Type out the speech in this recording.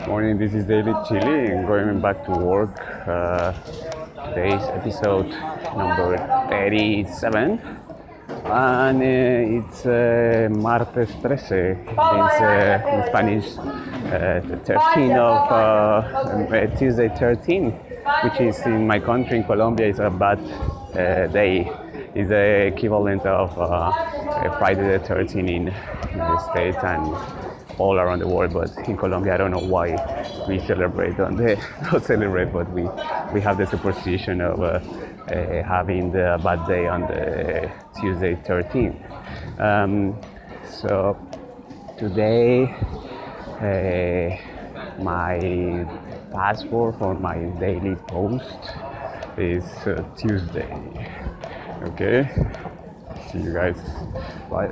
Morning, this is DailyChilli and going back to work. Today's episode number 37 and it's martes 13, means in Spanish the 13th of Tuesday 13, which is in my country in Colombia is a bad day. Is the equivalent of Friday the 13th in the States and all around the world, but in Colombia I don't know why we celebrate on the not celebrate, but we have the superstition of having the bad day on the Tuesday 13th. So today my password for my daily post is Tuesday. Okay, see you guys. Bye.